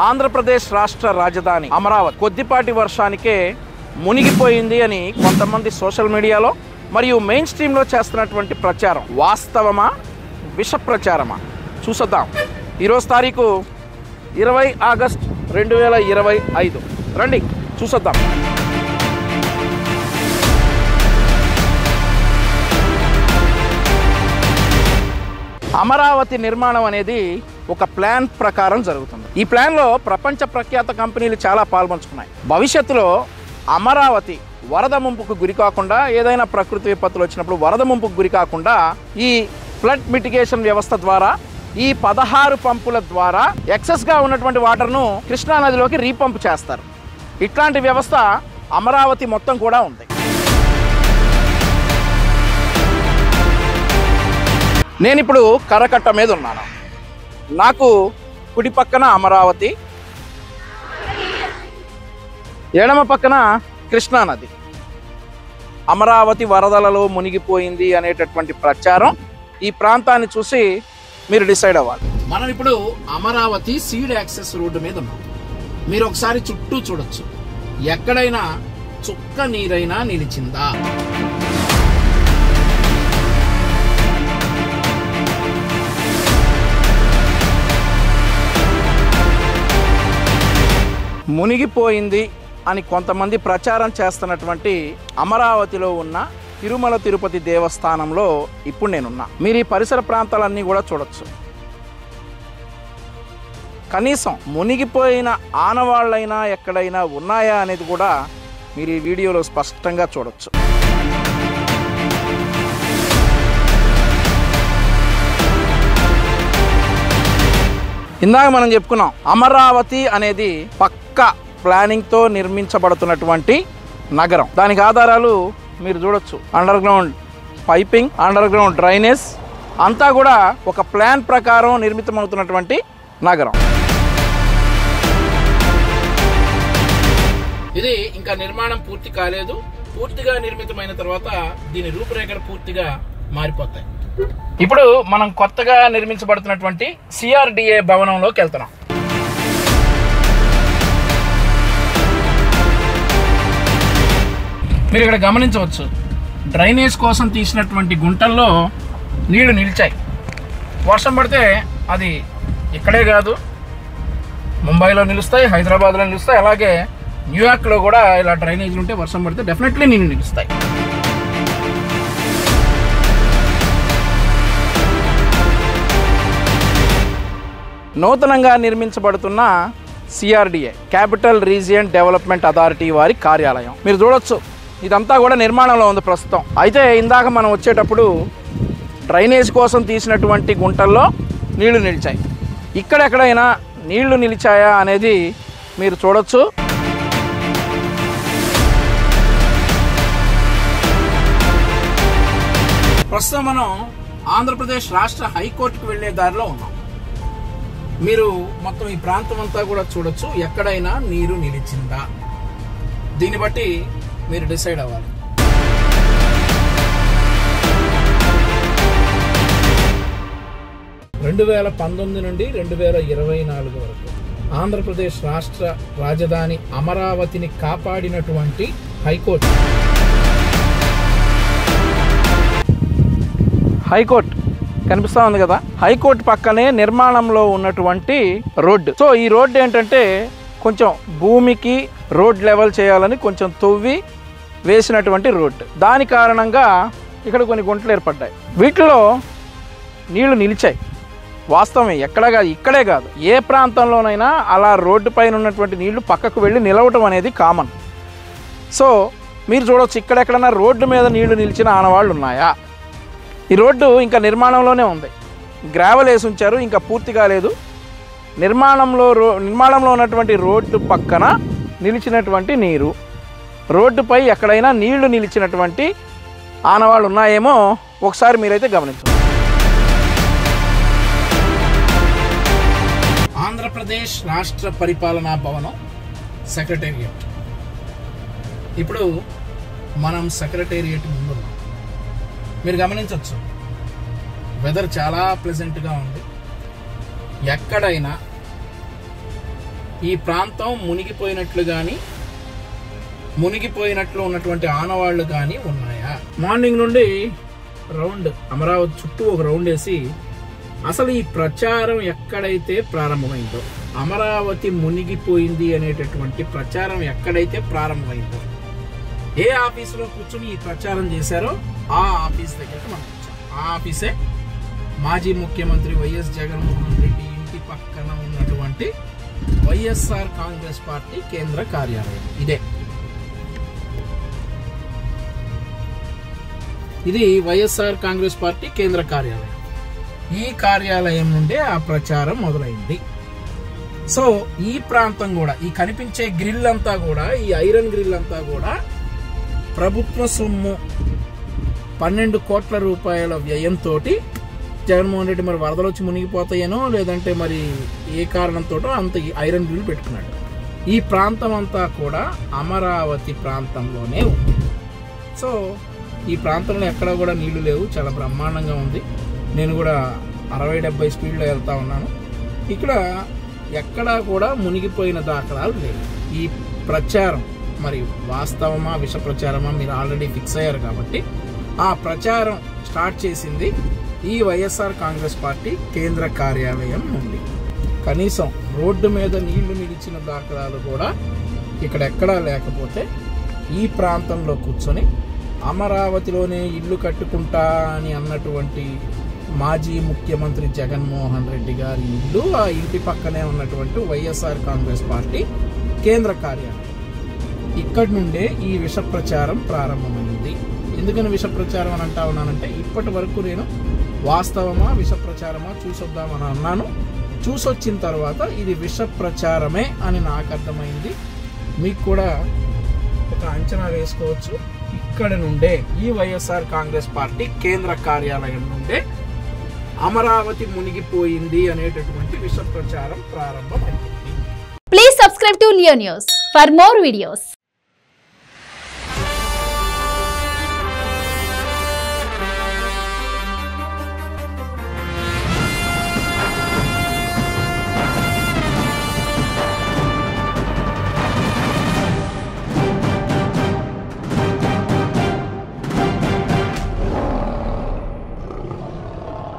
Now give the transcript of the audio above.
ఆంధ్రప్రదేశ్ రాష్ట్ర రాజధాని అమరావతి కొద్దిపాటి వర్షానికే మునిగిపోయింది అని కొంతమంది సోషల్ మీడియాలో మరియు మెయిన్ స్ట్రీమ్లో చేస్తున్నటువంటి ప్రచారం వాస్తవమా విష ప్రచారమా చూసొద్దాం. ఈరోజు తారీఖు 20 ఆగస్ట్ 2025. రండి చూసొద్దాం. అమరావతి నిర్మాణం అనేది ఒక ప్లాన్ ప్రకారం జరుగుతుంది. ఈ ప్లాన్లో ప్రపంచ ప్రఖ్యాత కంపెనీలు చాలా పాల్పంచుకున్నాయి. భవిష్యత్తులో అమరావతి వరద ముంపుకు గురి కాకుండా, ఏదైనా ప్రకృతి విపత్తులు వచ్చినప్పుడు వరద ముంపుకు గురి కాకుండా ఈ ఫ్లడ్ మిటిగేషన్ వ్యవస్థ ద్వారా ఈ 16 పంపుల ద్వారా ఎక్సెస్గా ఉన్నటువంటి వాటర్ను కృష్ణానదిలోకి రీపంప్ చేస్తారు. ఇట్లాంటి వ్యవస్థ అమరావతి మొత్తం కూడా ఉంది. నేను ఇప్పుడు కరకట్ట మీద ఉన్నాను. నాకు కుడి పక్కన అమరావతి, ఎడమ పక్కన కృష్ణానది. అమరావతి వరదలలో మునిగిపోయింది అనేటటువంటి ప్రచారం ఈ ప్రాంతాన్ని చూసి మీరు డిసైడ్ అవ్వాలి. మనం ఇప్పుడు అమరావతి సీడ్ యాక్సెస్ రోడ్డు మీద ఉన్నాం. మీరు ఒకసారి చుట్టూ చూడొచ్చు. ఎక్కడైనా చుక్క నీరైనా నిలిచిందా? మునిగిపోయింది అని కొంతమంది ప్రచారం చేస్తున్నటువంటి అమరావతిలో ఉన్న తిరుమల తిరుపతి దేవస్థానంలో ఇప్పుడు నేనున్నా. మీరు ఈ పరిసర ప్రాంతాలన్నీ కూడా చూడొచ్చు. కనీసం మునిగిపోయిన ఆనవాళ్ళైనా ఎక్కడైనా ఉన్నాయా అనేది కూడా మీరు ఈ వీడియోలో స్పష్టంగా చూడొచ్చు. ఇందాక మనం చెప్పుకున్నాం, అమరావతి అనేది పక్కా ప్లానింగ్తో నిర్మించబడుతున్నటువంటి నగరం. దానికి ఆధారాలు మీరు చూడొచ్చు. Under ground piping, under ground drainage అంతా కూడా ఒక ప్లాన్ ప్రకారం నిర్మితమవుతున్నటువంటి నగరం. ఇది ఇంకా నిర్మాణం పూర్తి కాలేదు. పూర్తిగా నిర్మితమైన తర్వాత దీని రూపురేఖలు పూర్తిగా మారిపోతాయి. ఇప్పుడు మనం కొత్తగా నిర్మించబడుతున్నటువంటి CRDA భవనంలోకి వెళ్తున్నాం. మీరు ఇక్కడ గమనించవచ్చు, డ్రైనేజ్ కోసం తీసినటువంటి గుంటల్లో నీళ్లు నిలిచాయి. వర్షం పడితే అది ఇక్కడే కాదు, ముంబైలో నిలుస్తాయి, హైదరాబాద్లో నిలుస్తాయి, అలాగే న్యూయార్క్లో కూడా ఇలా డ్రైనేజీలు ఉంటే వర్షం పడితే డెఫినెట్లీ నీళ్ళు నిలుస్తాయి. నూతనంగా నిర్మించబడుతున్న CRDA capital region development authority వారి కార్యాలయం మీరు చూడొచ్చు. ఇదంతా కూడా నిర్మాణంలో ఉంది ప్రస్తుతం. అయితే ఇందాక మనం వచ్చేటప్పుడు డ్రైనేజ్ కోసం తీసినటువంటి గుంటల్లో నీళ్లు నిలిచాయి. ఇక్కడెక్కడైనా నీళ్లు నిలిచాయా అనేది మీరు చూడొచ్చు. ప్రస్తుతం మనం ఆంధ్రప్రదేశ్ రాష్ట్ర హైకోర్టుకు వెళ్లే దారిలో ఉన్నాం. మీరు మొత్తం ఈ ప్రాంతం అంతా కూడా చూడొచ్చు. ఎక్కడైనా నీరు నిలిచిందా? దీన్ని బట్టి మీరు డిసైడ్ అవ్వాలి. రెండు 2019 నుండి 2024 వరకు ఆంధ్రప్రదేశ్ రాష్ట్ర రాజధాని అమరావతిని కాపాడినటువంటి హైకోర్టు కనిపిస్తా ఉంది కదా. హైకోర్టు పక్కనే నిర్మాణంలో ఉన్నటువంటి రోడ్డు. సో ఈ రోడ్డు ఏంటంటే కొంచెం భూమికి రోడ్ లెవెల్ చేయాలని కొంచెం తవ్వి వేసినటువంటి రోడ్డు. దాని కారణంగా ఇక్కడ కొన్ని గుంటలు ఏర్పడ్డాయి. వీటిలో నీళ్లు నిలిచాయి. వాస్తవమే, ఎక్కడ కాదు, ఇక్కడే కాదు, ఏ ప్రాంతంలోనైనా అలా రోడ్డు పైన ఉన్నటువంటి నీళ్లు పక్కకు వెళ్ళి నిలవటం అనేది కామన్. సో మీరు చూడవచ్చు, ఇక్కడెక్కడన్నా రోడ్డు మీద నీళ్లు నిలిచిన ఆనవాళ్ళు ఉన్నాయా? ఈ రోడ్డు ఇంకా నిర్మాణంలోనే ఉంది. గ్రావెల్ వేసి ఉంచారు, ఇంకా పూర్తి కాలేదు. నిర్మాణంలో ఉన్నటువంటి రోడ్డు పక్కన నిలిచినటువంటి నీరు, రోడ్డుపై ఎక్కడైనా నీళ్లు నిలిచినటువంటి ఆనవాళ్ళు ఉన్నాయేమో ఒకసారి మీరైతే గమనించండి. ఆంధ్రప్రదేశ్ రాష్ట్ర పరిపాలనా భవనం సెక్రటేరియట్. ఇప్పుడు మనం సెక్రటేరియట్ ముందున్నాం. మీరు గమనించవచ్చు, వెదర్ చాలా ప్లెజెంట్గా ఉంది. ఎక్కడైనా ఈ ప్రాంతం మునిగిపోయినట్లు కానీ మునిగిపోయినట్లు ఉన్నటువంటి ఆనవాళ్లు కానీ ఉన్నాయా? మార్నింగ్ నుండి రౌండ్ అమరావతి చుట్టూ ఒక రౌండ్ వేసి అసలు ఈ ప్రచారం ఎక్కడైతే ప్రారంభమైందో, అమరావతి మునిగిపోయింది అనేటటువంటి ప్రచారం ఎక్కడైతే ప్రారంభమైందో, ఏ ఆఫీసులో కూర్చుని ఈ ప్రచారం చేశారో ఆ ఆఫీస్ దగ్గరికి మనం వచ్చాం. ఆ ఆఫీసే మాజీ ముఖ్యమంత్రి వైఎస్ జగన్మోహన్ రెడ్డి ఇంటి పక్కన ఉన్నటువంటి వైఎస్ఆర్ కాంగ్రెస్ పార్టీ కేంద్ర కార్యాలయం. ఇది వైఎస్ఆర్ కాంగ్రెస్ పార్టీ కేంద్ర కార్యాలయం. ఈ కార్యాలయం నుండే ఆ ప్రచారం మొదలైంది. సో ఈ ప్రాంతం కూడా, ఈ కనిపించే గ్రిల్ అంతా కూడా, ఈ ఐరన్ గ్రిల్ అంతా కూడా ప్రభుత్వ సొమ్ము 12 కోట్ల రూపాయల వ్యయంతో జగన్మోహన్ రెడ్డి మరి వరదలు వచ్చి మునిగిపోతాయేనో లేదంటే మరి ఏ కారణంతో అంత ఐరన్ గ్రిల్ పెట్టుకున్నాడు. ఈ ప్రాంతం అంతా కూడా అమరావతి ప్రాంతంలోనే ఉంది. సో ఈ ప్రాంతంలో ఎక్కడ కూడా నీళ్లు లేవు, చాలా బ్రహ్మాండంగా ఉంది. నేను కూడా 60-70 స్పీడ్లో వెళ్తా ఉన్నాను. ఇక్కడ ఎక్కడా కూడా మునిగిపోయిన దాఖలాలు లేవు. ఈ ప్రచారం మరి వాస్తవమా విష ప్రచారమా మీరు ఆల్రెడీ ఫిక్స్ అయ్యారు కాబట్టి ఆ ప్రచారం స్టార్ట్ చేసింది ఈ వైఎస్ఆర్ కాంగ్రెస్ పార్టీ కేంద్ర కార్యాలయం నుండి. కనీసం రోడ్డు మీద నీళ్లు నిలిచిన దాఖలాలు కూడా ఇక్కడ ఎక్కడా లేకపోతే ఈ ప్రాంతంలో కూర్చొని అమరావతిలోనే ఇల్లు కట్టుకుంటా అని అన్నటువంటి మాజీ ముఖ్యమంత్రి జగన్మోహన్ రెడ్డి గారి ఇల్లు, ఆ ఇంటి పక్కనే ఉన్నటువంటి వైఎస్ఆర్ కాంగ్రెస్ పార్టీ కేంద్ర కార్యాలయం, ఇక్కడి నుండే ఈ విష ప్రచారం ప్రారంభమైంది. ఎందుకని విష ప్రచారం అని అంటా ఉన్నానంటే ఇప్పటి వరకు నేను వాస్తవమా విష ప్రచారమా చూసొద్దామని అన్నాను. చూసొచ్చిన తర్వాత ఇది విష ప్రచారమే అని నాకు అర్థమైంది. మీకు కూడా ఒక అంచనా వేసుకోవచ్చు. ఇక్కడ నుండే ఈ వైఎస్ఆర్ కాంగ్రెస్ పార్టీ కేంద్ర కార్యాలయం నుండే అమరావతి మునిగిపోయింది అనేటటువంటి విష ప్రచారం ప్రారంభమైంది. Please subscribe to Leo news for more videos.